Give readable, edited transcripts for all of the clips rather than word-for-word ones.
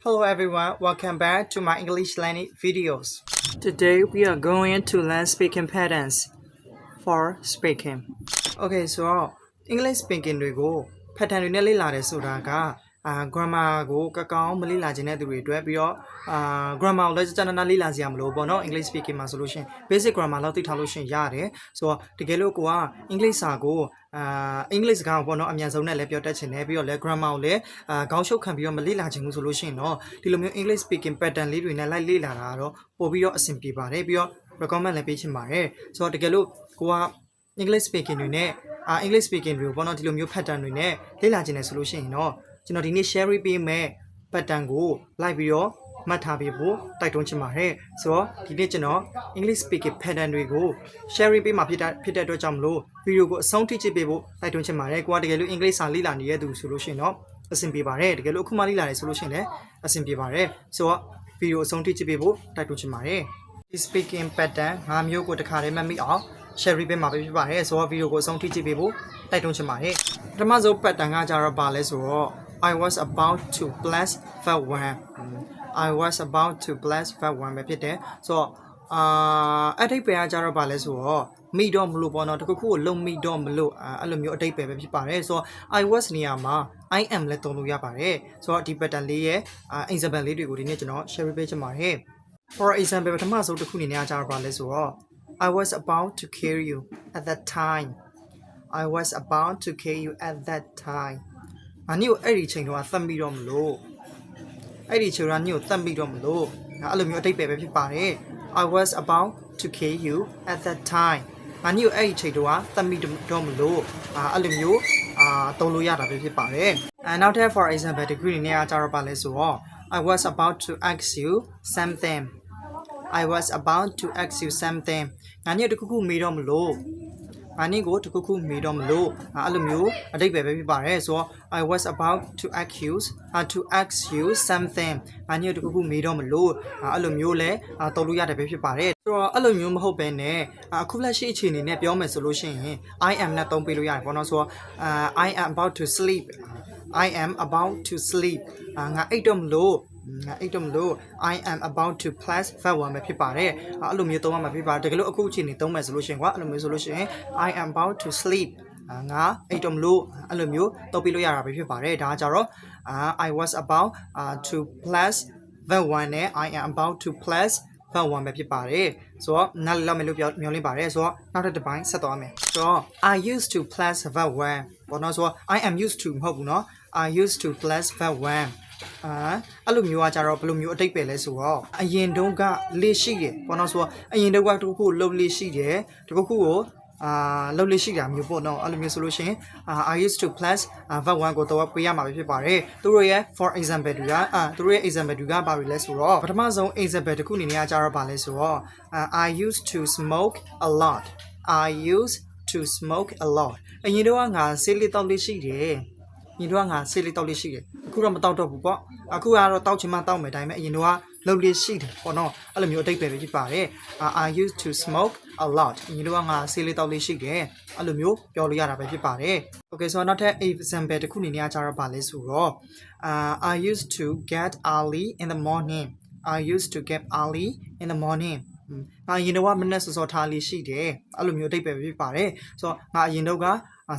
Hello everyone, welcome back to my English learning videos. Today we are going to learn speaking patterns for speaking. Okay, so English speaking တွေကို pattern တွေနဲ့လေ့လာတယ်ဆိုတာကgrammar ကိုကကောင်းမလေ့လာခြင်းတဲ့သူတွေအတွက်ပြီးတော့grammar ကိုလည်းစနနာလေ့လာစရာမလိုပေါ့နော် English speaking မှာဆိုလို့ရှိရင် basic grammar လောက်သိထားလို့ရှိရင်ရတယ်ဆိုတော့တကယ်လို့ကိုက English စာကိုEnglish စကားကိုပေါ့နော်အမြန်ဆုံးနဲ့လည်းပြောတတ်ချင်တယ်ပြီးတော့လည်း grammar ကိုလည်းခေါင်းရှုပ်ခံပြီးတော့မလေ့လာချင်ဘူးဆိုလို့ရှိရင်တော့ဒီလိုမျိုး English speaking pattern လေးတွေနဲ့လိုက်လေ့လာတာကတော့ပို့ပြီးတော့အဆင်ပြေပါတယ်ပြီးတော့ recommend လည်းပေးချင်ပါတယ်ဆိုတော့တကယ်လို့ကိုက English speaking တွေနဲ့English speaking တွေကိုပေါ့နော်ဒီလိုမျိုး pattern တွေနဲ့လေ့လာချင်တယ်ဆိုလို့ရှိရင်တော့ကျွန်တော်ဒီနေ့ share ပေးမယ် pattern ကိုလိုက်ပြီးတော့မှတ်ထားပေးဖို့တိုက်တွန်းချင်ပါတယ်ဆိုတော့ဒီနေ့ကျွန်တော် English speaking pattern တွေကို share ပေးမှာဖြစ်တဲ့အတွက်ကြောင့်မလို့ video ကိုအဆုံးထိကြည့်ပေးဖို့တိုက်တွန်းချင်ပါတယ်ကိုကတကယ်လို့ English စာလေ့လာနေတဲ့သူဆိုလို့ရှိရင်တော့အဆင်ပြေပါတယ်တကယ်လို့အခုမှလေ့လာတယ်ဆိုလို့ရှိရင်လည်းအဆင်ပြေပါတယ်ဆိုတော့ video အဆုံးထိကြည့်ပေးဖို့တိုက်တွန်းချင်ပါတယ်ဒီ speaking pattern 5မျိုးကိုတစ်ခါတည်းမှတ်မိအောင်share ပေးမှာဖြစ်ပါတယ်ဆိုတော့ video ကိုအဆုံးထိကြည့်ပေးဖို့တိုက်တွန်းချင်ပါတယ်ပထမဆုံး pattern ကကြတော့ပါလဲဆိုတော့ I was about to bless that one I was about to bless that one ပဲဖြစ်တယ်ဆိုတော့အတိတ်ပဲကကြတော့ပါလဲဆိုတော့မိတော့မလို့ပေါ့နော်တခုခုကိုလုံမိတော့မလို့အဲ့လိုမျိုးအတိတ်ပဲဖြစ်ပါတယ်ဆိုတော့ I was နေရာမှာ I am လည်းသုံးလို့ရပါတယ်ဆိုတော့ဒီ pattern လေးရဲ့example လေးတွေကိုဒီနေ့ကျွန်တော် share ပေးချင်ပါတယ် for example ပထမဆုံးတစ်ခုအနေနဲ့ကြတော့ပါလဲဆိုတော့I was about to kill you at that time I was about to kill you at that time အနည်းကိုအဲ့ဒီချိန်တော့သတ်မိတော့မလို့အဲ့ဒီချိန်တော့ညို့သတ်မိတော့မလို့အဲ့လိုမျိုးအတိတ်ပဲဖြစ်ပါတယ် I was about to kill you at that time အနည်းကိုအဲ့ဒီချိန်တော့သတ်မိတော့မလို့အဲ့လိုမျိုးသုံးလို့ရတာပဲဖြစ်ပါတယ်နောက်ထပ် for example ဒီခုနေနဲ့ကြတော့ပါလဲဆိုတော့ I was about to ask you something I was about to ask you something ငါညတခုခုမေးတော့မလို့ငါညကိုတခုခုမေးတော့မလို့အဲ့လိုမျိုးအတိတ်ပဲဖြစ်ပါတယ်ဆိုတော့ I was about to ask you something ငါညတခုခုမေးတော့မလို့အဲ့လိုမျိုးလဲတော်လို့ရတယ်ပဲဖြစ်ပါတယ်ဆိုတော့အဲ့လိုမျိုးမဟုတ်ဘဲနဲ့အခုလက်ရှိအခြေအနေနဲ့ပြောမယ်ဆိုလို့ရှိရင် I am နဲ့သုံးပေးလို့ရတယ်ပေါ့နော်ဆိုတော့I am about to sleep I am about to sleep ငါအိတ်တော့မလို့အဲ့တော့မလို့ I am about to plus that one ပဲဖြစ်ပါတယ်အဲ့လိုမျိုးသုံးရမှာဖြစ်ပါတယ်တကယ်လို့အခုအချိန်နေသုံးမယ်ဆိုလို့ရှိရင်ကွာအဲ့လိုမျိုးဆိုလို့ရှိရင် I am about to sleep ငါအဲ့တော့မလို့အဲ့လိုမျိုးသုံးပြလို့ရတာပဲဖြစ်ပါတယ်ဒါကကြတော့I was about to plus that one နဲ့ I am about to plus that one ပဲဖြစ်ပါတယ်ဆိုတော့နားလည်လောက်မယ်လို့မျှော်လင့်ပါတယ်ဆိုတော့နောက်တစ်ပိုင်းဆက်သွားမယ်ဆိုတော့ I used to plus that one ဘောနော်ဆိုတော့ I am used to မဟုတ်ဘူးเนาะ I used to plus that oneအဲ့လိုမျိုးကကြတော့ဘယ်လိုမျိုးအတိတ်ပဲလဲဆိုတော့အရင်တုန်းကလေရှိတယ်ပေါ့နော်ဆိုတော့အရင်တုန်းကတခုခုလှုပ်လေရှိတယ်တခုခုကိုလှုပ်လေရှိတာမျိုးပေါ့နော်အဲ့လိုမျိုးဆိုလို့ရှိရင်I used to plus verb 1ကိုတော့ပေးရမှာဖြစ်ပါတယ်သူတို့ရဲ့ for example တွေကသူတို့ရဲ့ example တွေကဘာတွေလဲဆိုတော့ပထမဆုံး example တစ်ခုအနေနဲ့ကြတော့ဘာလဲဆိုတော့I used to smoke a lot I used to smoke a lot အရင်တုန်းကငါဆေးလေးတောက်လေးရှိတယ်ညီတို့ကငါဆေးလေးတောက်လေးရှိတယ်အခုတော့မတောက်တော့ဘူးပေါ့အခုကတော့တောက်ချင်မှတောက်မယ်တိုင်းပဲအရင်တော့လှုပ်လေးရှိတယ်ပေါ့နော်အဲ့လိုမျိုးအတိတ်ပဲဖြစ်ပါတယ်I used to smoke a lot ညီတို့ကငါဆေးလေးတောက်လေးရှိတယ်အဲ့လိုမျိုးပြောလို့ရတာပဲဖြစ်ပါတယ် Okay ဆိုတော့နောက်ထပ် example တစ်ခုအနေနဲ့ကြားရပါလဲဆိုတော့I used to get early in the morning I used to get early in the morning ငါအရင်တော့မနေ့စောစောထားလေးရှိတယ်အဲ့လိုမျိုးအတိတ်ပဲဖြစ်ပါတယ်ဆိုတော့ငါအရင်တော့က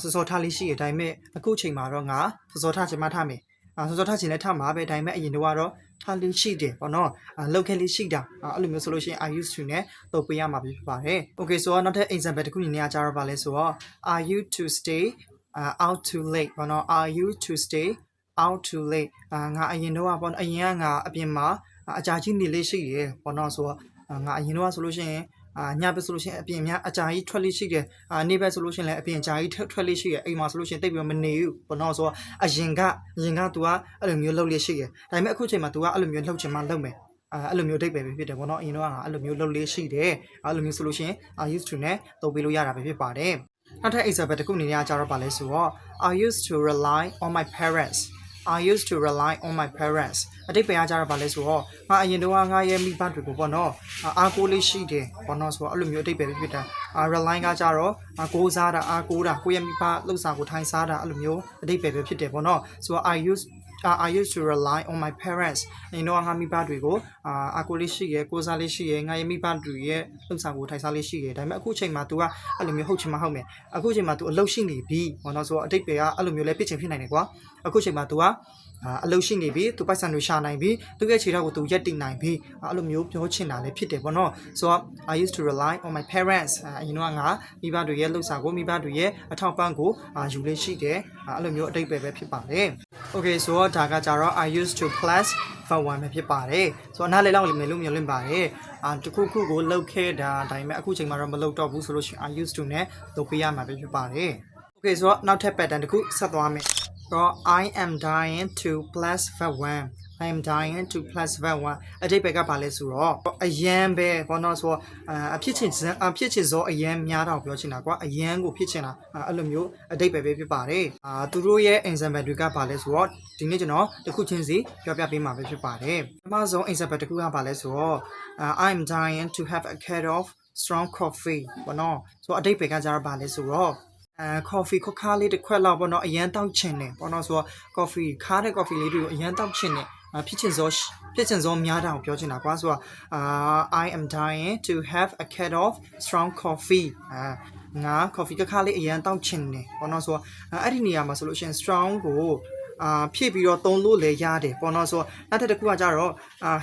စောစောထားလေးရှိတဲ့အတိုင်းပဲအခုချိန်မှာတော့ငါစောစောထားချင်မှထားမယ်စောစောထားချင်လဲထားမှာပဲအတိုင်းပဲအရင်တော့ကတော့ထားလေးရှိတယ်ပေါ့နော်လောက်ခဲလေးရှိတာအဲ့လိုမျိုးဆိုလို့ရှိရင် I used to နဲ့တော့ပေးရမှာဖြစ်ပါတယ် Okay ဆိုတော့နောက်ထပ် example တစ်ခုအနေနဲ့ကြားရပါလဲဆိုတော့ Are you to stay out too late ပေါ့နော် Are you to stay out too late ငါအရင်တော့ပေါ့အရင်ကငါအပြင်မှာအကြာကြီးနေလေးရှိတယ်ပေါ့နော်ဆိုတော့ငါအရင်တော့ဆိုလို့ရှိရင်ညဘက်ဆိုလို့ရှိရင်အပြင်များအကြာကြီးထွက်လေးရှိတယ်နေ့ဘက်ဆိုလို့ရှိရင်လည်းအပြင်အကြာကြီးထွက်လေးရှိတယ်အိမ်မှာဆိုလို့ရှိရင်တိတ်ပြီးမနေဘူးဘောနော်ဆိုတော့အရင်က तू ကအဲ့လိုမျိုးလှုပ်လေးရှိတယ်ဒါပေမဲ့အခုချိန်မှာ तू ကအဲ့လိုမျိုးလှုပ်ချင်မှလှုပ်မယ်အဲ့လိုမျိုးတိတ်ပဲဖြစ်တယ်ဘောနော်အရင်တော့အဲ့လိုမျိုးလှုပ်လေးရှိတယ်အဲ့လိုမျိုးဆိုလို့ရှိရင် I used to နဲ့သုံးပေးလို့ရတာပဲဖြစ်ပါတယ်နောက်ထပ် example တစ်ခုအနေနဲ့ကြားတော့ပါလဲဆိုတော့ I used to rely on my parents I used to rely on my parents အတိတ်ပဲအားကြတော့ဗာလဲဆိုတော့ငါအရင်တော့ငါရဲ့မိဘတွေကိုပေါ့နော်အားကိုးလေးရှိတယ်ပေါ့နော်ဆိုတော့အဲ့လိုမျိုးအတိတ်ပဲဖြစ်တာrely ကကြတော့ကိုးစားတာအားကိုးတာကိုယ့်ရဲ့မိဘလှုပ်ဆောင်ကိုထိုင်စားတာအဲ့လိုမျိုးအတိတ်ပဲဖြစ်တယ်ပေါ့နော်ဆိုတော့ I used to rely on my parents ညီတော့ငါမိဘတွေကိုအကိုလေးရှိရယ်ကိုစားလေးရှိရယ်ငါရဲ့မိဘတွေရဲ့လှုပ်ဆောင်ကိုထိုင်စားလေးရှိရယ်ဒါပေမဲ့အခုချိန်မှာ तू ကအဲ့လိုမျိုးဟုတ်ချင်မှဟုတ်မယ်အခုချိန်မှာ तू အလုပ်ရှိနေပြီဘောနော်ဆိုတော့အတိတ်ပဲကအဲ့လိုမျိုးလဲဖြစ်ချင်ဖြစ်နိုင်တယ်ကွာအခုချိန်မှာ तू ကအလုပ်ရှိနေပြီ तू ပိုက်ဆံတွေရှာနိုင်ပြီ तू ရဲ့ခြေထောက်ကို तू ရက်တည်နိုင်ပြီအဲ့လိုမျိုးပြောချင်တာလည်းဖြစ်တယ်ပေါ့နော်ဆိုတော့ I used to rely on my parents ညီတော့ငါမိဘတွေရဲ့လှုပ်ဆောင်ကိုမိဘတွေရဲ့အထောက်ပံ့ကိုယူလေးရှိတယ်အဲ့လိုမျိုးအတိတ်ပဲဖြစ်ပါတယ် Okay ဆိုတော့ဒါကကြတော့ I used to plus for 1ပဲဖြစ်ပါတယ်ဆိုတော့နားလေလောက်မယ်လို့မျှော်လင့်ပါတယ်တခုခုကိုလှုပ်ခဲ့တာဒါပေမဲ့အခုချိန်မှာတော့မလှုပ်တော့ဘူးဆိုလို့ရှိရင် I used to နဲ့လုပ်ပေးရမှာပဲဖြစ်ပါတယ် Okay ဆိုတော့နောက်ထပ် pattern တစ်ခုဆက်သွားမယ်ဆိုတော့ I am dying to plus for 1 I am dying to plus for 1အတိတ်ပဲကပါလဲဆိုတော့အရန်ပဲဘောနော်ဆိုတော့အဖြစ်ချင်စောအရန်များတော့ပြောချင်တာကွာအရန်ကိုဖြစ်ချင်တာအဲ့လိုမျိုးအတိတ်ပဲဖြစ်ပါတယ်သူတို့ရဲ့ example တွေကပါလဲဆိုတော့ဒီနေ့ကျွန်တော်တစ်ခုချင်းစီပြောပြပေးမှာပဲဖြစ်ပါတယ်ပထမဆုံး example တစ်ခုကပါလဲဆိုတော့ I am dying to have a cup of strong coffee ဘောနော်ဆိုတော့အတိတ်ပဲကကြတော့ပါလဲဆိုတော့coffee ခါလေးတစ်ခွက်လောက်ပေါ့နော်အရန်တောက်ချင်တယ်ပေါ့နော်ဆိုတော့ coffee ခါတဲ့ coffee လေးတွေကိုအရန်တောက်ချင်တယ်ဖြစ်ချင်စောများတာကိုပြောချင်တာကွာဆိုတော့I am dying to have a cup of strong coffee ငါ coffee ခါလေးအရန်တောက်ချင်တယ်ပေါ့နော်ဆိုတော့အဲ့ဒီနေရာမှာဆိုလို့ရှိရင် strong ကိုဖြည့်ပြီးတော့သုံးလို့လည်းရတယ်ပေါ့နော်ဆိုတော့နောက်တစ်ခုကကြတော့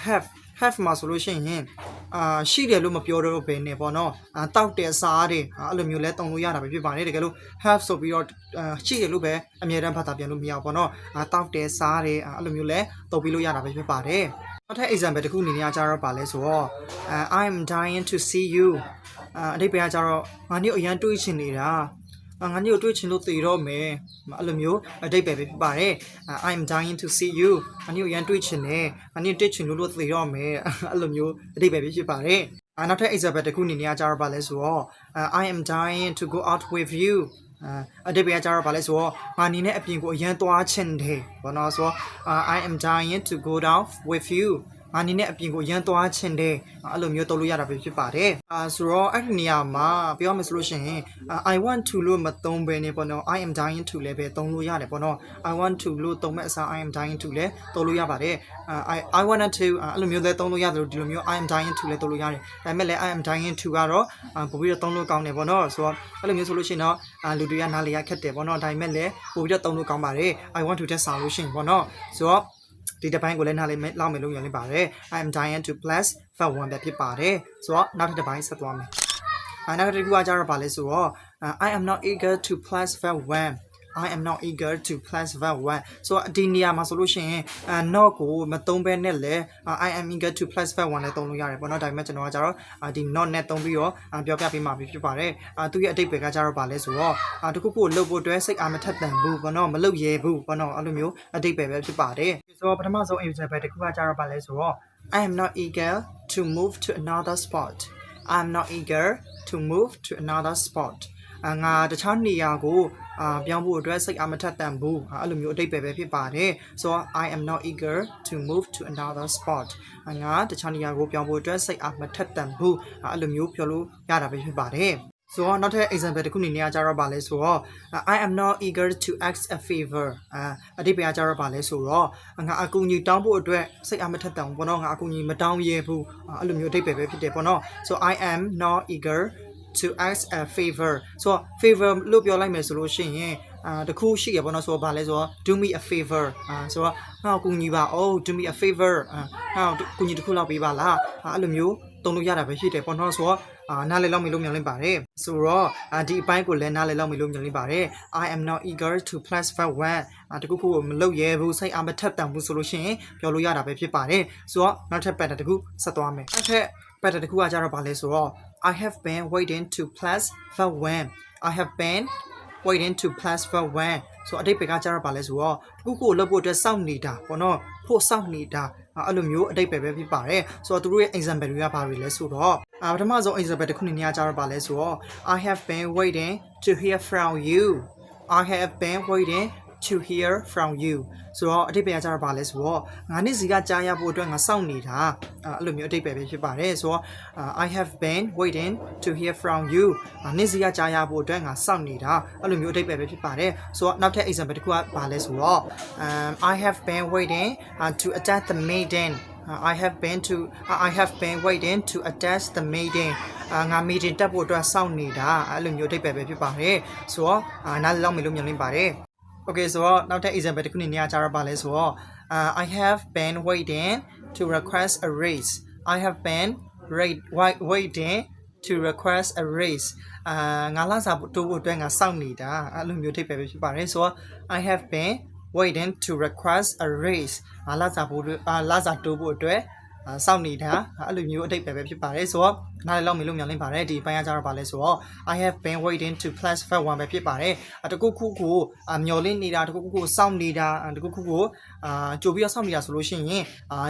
have မှာဆိုလို့ရှိရင်ရှိတယ်လို့မပြောတော့ဘဲနဲ့ပေါ့နော်တောက်တယ်စားတယ်အဲ့လိုမျိုးလဲတုံလို့ရတာပဲဖြစ်ပါတယ်တကယ်လို့ have ဆိုပြီးတော့ရှိတယ်လို့ပဲအမြဲတမ်းဘာသာပြန်လို့မရဘူးပေါ့နော်တောက်တယ်စားတယ်အဲ့လိုမျိုးလဲတုံပြီးလို့ရတာပဲဖြစ်ပါတယ်နောက်ထပ် example တစ်ခုအနေနဲ့ကြတော့ပါလဲဆိုတော့ I am dying to see you အတိတ်ပဲကကြတော့ငါညို့အရန်တွေးချင်နေတာငါညို့တွေးချင်လို့တည်တော့မယ်အဲ့လိုမျိုးအတိတ်ပဲဖြစ်ပါတယ် I am dying to see you ငါညို့ရန်တွေးချင်တယ်ငါညို့တွေ့ချင်လို့တည်တော့မယ်အဲ့လိုမျိုးအတိတ်ပဲဖြစ်ပါတယ်နောက်ထပ် example တစ်ခုအနေနဲ့ကြားရပါလဲဆိုတော့ I am dying to go out with you အတိတ်ပဲကြားရပါလဲဆိုတော့ငါအနေနဲ့အပြင်ကိုအရန်သွားချင်တယ်ဘောနော်ဆိုတော့ I am dying to go out with you ငါအနေနဲ့အပြင်ကိုရန်သွားချင်တယ်အဲ့လိုမျိုးတုံးလို့ရတာပဲဖြစ်ပါတယ်ဆိုတော့အဲ့ဒီနေရာမှာပြောမယ်ဆိုလို့ရှိရင် I want to လို့မသုံးဘဲနဲ့ပေါ့နော် I am dying to လည်းပဲသုံးလို့ရတယ်ပေါ့နော် I want to လို့သုံးမဲ့အစား I am dying to လည်းသုံးလို့ရပါတယ်I wanted to အဲ့လိုမျိုးလည်းသုံးလို့ရတယ်လို့ဒီလိုမျိုး I am dying to လည်းသုံးလို့ရတယ်ဒါပေမဲ့လည်း I am dying to ကတော့ပို့ပြီးတော့သုံးလို့ကောင်းတယ်ပေါ့နော်ဆိုတော့အဲ့လိုမျိုးဆိုလို့ရှိရင်တော့လူတွေကနားလေရခက်တယ်ပေါ့နော်ဒါပေမဲ့လည်းပို့ပြီးတော့သုံးလို့ကောင်းပါတယ် I want to တက်ဆောင်လို့ရှိရင်ပေါ့နော်ဆိုတော့ဒီတစ်ပိုင်းကိုလည်းနားလေးလောက်မယ်လို့ညွှန်လိုက်ပါတယ် I am dying to plus for 1ပဲဖြစ်ပါတယ်ဆိုတော့နောက်တစ်ပိုင်းဆက်သွားမယ်နောက်တစ်ခုကကြတော့ပါလဲဆိုတော့ I am not eager to plus for 1 I am not eager to plus for 1ဆိုတော့ဒီနေရာမှာဆိုလို့ရှိရင် not ကိုမသုံးဘဲနဲ့လည်း I am eager to plus for 1လည်းသုံးလို့ရတယ်ပေါ့နော်ဒါပေမဲ့ကျွန်တော်ကကြတော့ဒီ not နဲ့သုံးပြီးတော့ပြောပြပေးမှာဖြစ်ပါတယ်သူရဲ့အတိတ်ပဲကကြတော့ပါလဲဆိုတော့တခုခုလှုပ်ဖို့အတွက်စိတ်အားမထက်သန်ဘူးပေါ့နော်မလှုပ်ရဲဘူးပေါ့နော်အဲ့လိုမျိုးအတိတ်ပဲဖြစ်ပါတယ်ဆိုတော့ပထမဆုံး example တခုကကြတော့ပါလဲဆိုတော့ I am not eager to move to another spot I am not eager to move to another spot ငါတခြားနေရာကိုပြောင်းဖို့အတွက်စိတ်အားမထက်သန်ဘူးအဲ့လိုမျိုးအတိတ်ပဲဖြစ်ပါတယ်ဆိုတော့ I am not eager to move to another spot ငါတခြားနေရာကိုပြောင်းဖို့အတွက်စိတ်အားမထက်သန်ဘူးအဲ့လိုမျိုးပြောလို့ရတာပဲဖြစ်ပါတယ်ဆိုတော့နောက်ထပ် example တစ်ခုအနေနဲ့ကြတော့ပါလဲဆိုတော့ I am not eager to ask a favor အတိတ်ပဲကြတော့ပါလဲဆိုတော့ငါအကူအညီတောင်းဖို့အတွက်စိတ်အားမထက်သန်ဘူးပေါ့နော်ငါအကူအညီမတောင်းရဲဘူးအဲ့လိုမျိုးအတိတ်ပဲဖြစ်တယ်ပေါ့နော် so I am not eager to ask a favor ဆိုတော့ favor လို့ပြောလိုက်မယ်ဆိုလို့ရှိရင်တခုရှိရပေါ့နော်ဆိုတော့ဗာလဲဆိုတော့ do me a favor ဆိုတော့ငါ့ကိုကူညီပါဦး do me a favor ငါ့ကိုကူညီတစ်ခုလောက်ပေးပါလားအဲ့လိုမျိုးသုံးလို့ရတာပဲရှိတယ်ပေါ့နော်ဆိုတော့နားလည်လောက်မလို့မျှော်လင့်ပါတယ်ဆိုတော့ဒီအပိုင်းကိုလည်းနားလည်လောက်မလို့မျှော်လင့်ပါတယ် I am not eager to plus for 1တခုခုကိုမလုပ်ရဲဘူးစိတ်အားမထက်သန်ဘူးဆိုလို့ရှိရင်ပြောလို့ရတာပဲဖြစ်ပါတယ်ဆိုတော့နောက်ထပ် pattern တစ်ခုဆက်သွားမယ်နောက်ထပ် pattern တစ်ခုကကြတော့ဗာလဲဆိုတော့ I have been waiting to plus for 1 I have been waiting to plus for 1ဆိုအတိတ်ပဲကကြတော့ပါလဲဆိုတော့တခုခုကိုလုပ်ဖို့အတွက်စောင့်နေတာပေါ့နော်ဖို့စောင့်နေတာအဲ့လိုမျိုးအတိတ်ပဲဖြစ်ပါတယ်ဆိုတော့သူတို့ရဲ့ example တွေကဘာတွေလဲဆိုတော့ပထမဆုံး example တစ်ခုအနေနဲ့ကြတော့ပါလဲဆိုတော့ I have been waiting to hear from you I have been waiting to hear from you ဆိုတော့အတိတ်ပဲကြတော့ပါလဲဆိုတော့ငါနေ့စီကကြားရဖို့အတွက်ငါစောင့်နေတာအဲ့လိုမျိုးအတိတ်ပဲဖြစ်ပါတယ်ဆိုတော့ I have been waiting to hear from you နေ့စီကကြားရဖို့အတွက်ငါစောင့်နေတာအဲ့လိုမျိုးအတိတ်ပဲဖြစ်ပါတယ်ဆိုတော့နောက်ထပ် example တစ်ခုကပါလဲဆိုတော့ I have been waiting to attend the meeting I have been waiting to attend the meeting ငါ meeting တက်ဖို့အတွက်စောင့်နေတာအဲ့လိုမျိုးအတိတ်ပဲဖြစ်ပါတယ်ဆိုတော့နားလည်လောက်မယ်လို့မြင်နေပါတယ် Okay ဆိုတော့နောက်ထပ် example တစ်ခုနေရာကြတော့ပါလဲဆိုတော့ I have been waiting to request a raise I have been waiting to request a raise ငါလာစားတိုးဖို့အတွက်ငါစောင့်နေတာအဲ့လိုမျိုးအတိတ်ပဲဖြစ်ပါတယ်ဆိုတော့ I have been waiting to request a raise လာစားတိုးဖို့အတွက်စောင့်နေတာအဲ့လိုမျိုးအတိတ်ပဲဖြစ်ပါတယ်ဆိုတော့နားလည်လောက်မယ်လို့မျှော်လင့်ပါတယ်ဒီပိုင်းကကြတော့ပါလဲဆိုတော့ I have been waiting to plus fact 1ပဲဖြစ်ပါတယ်တခုခုကိုမျှော်လင့်နေတာတခုခုကိုစောင့်နေတာတခုခုကိုကြိုပြီးတော့စောင့်နေတာဆိုလို့ရှိရင်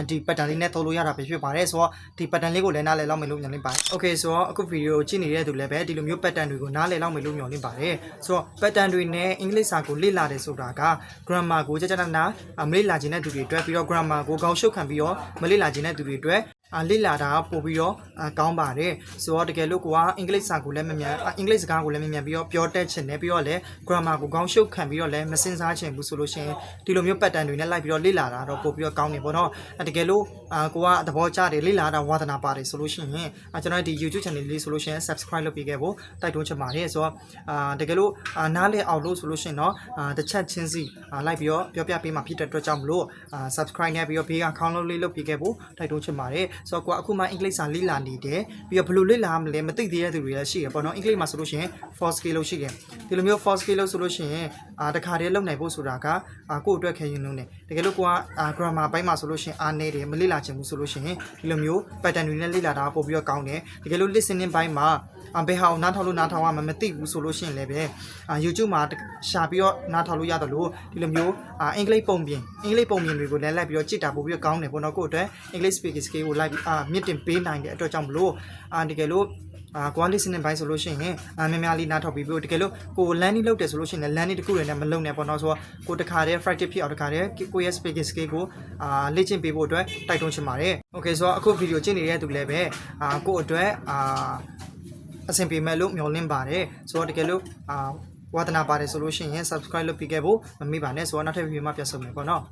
ဒီ pattern လေးနဲ့သုံးလို့ရတာပဲဖြစ်ပါတယ်ဆိုတော့ဒီ pattern လေးကိုလည်းနားလည်လောက်မယ်လို့မျှော်လင့်ပါတယ် Okay ဆိုတော့အခုဗီဒီယိုကြည့်နေတဲ့သူလည်းပဲဒီလိုမျိုး pattern တွေကိုနားလည်လောက်မယ်လို့မျှော်လင့်ပါတယ်ဆိုတော့ pattern တွေနဲ့အင်္ဂလိပ်စာကိုလေ့လာတယ်ဆိုတာက grammar ကိုကြကြနာမလေ့လာခြင်းတဲ့သူတွေအတွက်ပြီးတော့ grammar ကိုခေါင်းရှုပ်ခံပြီးတော့မလေ့လာခြင်းတဲ့သူတွေအတွက်လေ့လာတာပို့ပြီးတော့ကောင်းပါတယ်ဆိုတော့တကယ်လို့ကိုကအင်္ဂလိပ်စာကိုလည်းမမြန်အင်္ဂလိပ်စကားကိုလည်းမမြန်ပြီးတော့ပြောတတ်ချင်တယ်ပြီးတော့လည်း grammar ကိုခေါင်းရှုပ်ခံပြီးတော့လည်းမစင်စားချင်ဘူးဆိုလို့ရှိရင်ဒီလိုမျိုး pattern တွေနဲ့လိုက်ပြီးတော့လေ့လာတာတော့ပို့ပြီးတော့ကောင်းနေပေါ့နော်တကယ်လို့ကိုကသဘောကျတယ်လေ့လာတာဝါသနာပါတယ်ဆိုလို့ရှိရင်ကျွန်တော်ဒီ YouTube channel လေးဆိုလို့ရှိရင် subscribe လုပ်ပေးခဲ့ဖို့တိုက်တွန်းချင်ပါတယ်ဆိုတော့တကယ်လို့နားလည်အောင်လို့ဆိုလို့ရှိရင်တော့တစ်ချက်ချင်းစီလိုက်ပြီးတော့ပြောပြပေးမှာဖြစ်တဲ့အတွက်ကြောင့်မလို့ subscribe နဲ့ပြီးတော့ဘေးကခေါင်းလုံးလေးလုပ်ပေးခဲ့ဖို့တိုက်တွန်းချင်ပါတယ်ဆိုတော့ကိုကအခုမှအင်္ဂလိပ်စာလေ့လာနေတယ်ပြီးတော့ဘယ်လိုလေ့လာမလဲမသိသေးတဲ့သူတွေလည်းရှိရပေါ့နော်အင်္ဂလိပ်မှာဆိုလို့ရှိရင် for skill လို့ရှိတယ်ဒီလိုမျိုး for skill လို့ဆိုလို့ရှိရင်တခါတည်းလုပ်နိုင်ဖို့ဆိုတာကကိုယ့်အတွက်ခဲရင်လုံးနေတကယ်လို့ကိုက grammar ဘိုင်းမှာဆိုလို့ရှိရင်အားနေတယ်မလေ့လာချင်ဘူးဆိုလို့ရှိရင်ဒီလိုမျိုး pattern တွေနဲ့လေ့လာတာပို့ပြီးတော့ကောင်းတယ်တကယ်လို့ listening ဘိုင်းမှာဘယ်ဟာကိုနားထောင်လို့နားထောင်ရမှာမသိဘူးဆိုလို့ရှိရင်လည်းပဲ YouTube မှာရှာပြီးတော့နားထောင်လို့ရတယ်လို့ဒီလိုမျိုးအင်္ဂလိပ်ပုံပြင်တွေကိုလည်းလိုက်ပြီးတော့ကြည့်တာပို့ပြီးတော့ကောင်းတယ်ပေါ့နော်ကိုယ့်အတွက် English speaking skill ကိုလိုက်ပြီးမြင့်တင်ပေးနိုင်တဲ့အတွက်ကြောင့်မလို့တကယ်လို့ကိုယ် listening ဘိုင်းဆိုလို့ရှိရင်များများလေးနားထောင်ပြီးတကယ်လို့ကို learning လုပ်တယ်ဆိုလို့ရှိရင် learning တခုတွေနဲ့မလုပ်နဲ့ပေါ့နော်ဆိုတော့ကိုတခါတည်း practice ဖြစ်အောင်တခါတည်းကိုယ့်ရဲ့ speaking skill ကိုလေ့ကျင့်ပေးဖို့အတွက်တိုက်တွန်းချင်ပါတယ် Okay ဆိုတော့အခု video ကြည့်နေတဲ့သူလည်းပဲကိုယ့်အတွက်အဆင်ပြေမဲ့လို့မျှော်လင့်ပါတယ်ဆိုတော့တကယ်လို့ဝါသနာပါတယ်ဆိုလို့ရှိရင် subscribe လုပ်ပေးခဲ့ဖို့မမေ့ပါနဲ့ဆိုတော့နောက်ထပ် video မှာပြန်ဆုံမယ်ပေါ့နော်